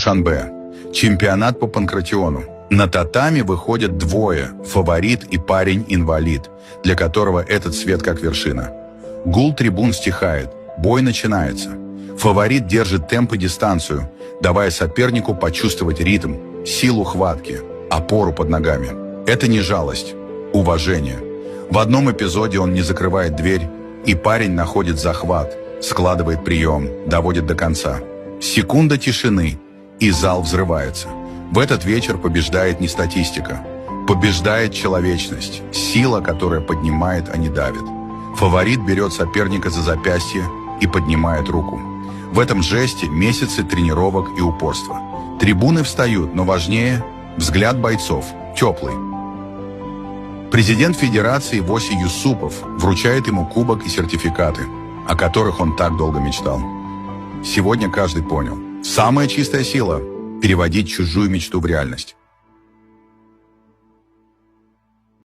Душанбе. Чемпионат по панкратиону. На татами выходят двое – фаворит и парень-инвалид, для которого этот свет как вершина. Гул трибун стихает, бой начинается. Фаворит держит темп и дистанцию, давая сопернику почувствовать ритм, силу хватки, опору под ногами. Это не жалость, уважение. В одном эпизоде он не закрывает дверь, и парень находит захват, складывает прием, доводит до конца. Секунда тишины, и зал взрывается. В этот вечер побеждает не статистика. Побеждает человечность, сила, которая поднимает, а не давит. Фаворит берет соперника за запястье и поднимает руку. В этом жесте месяцы тренировок и упорства. Трибуны встают, но важнее – взгляд бойцов, теплый. Президент Федерации Воси Юсупов вручает ему кубок и сертификаты, о которых он так долго мечтал. Сегодня каждый понял. Самая чистая сила – переводить чужую мечту в реальность.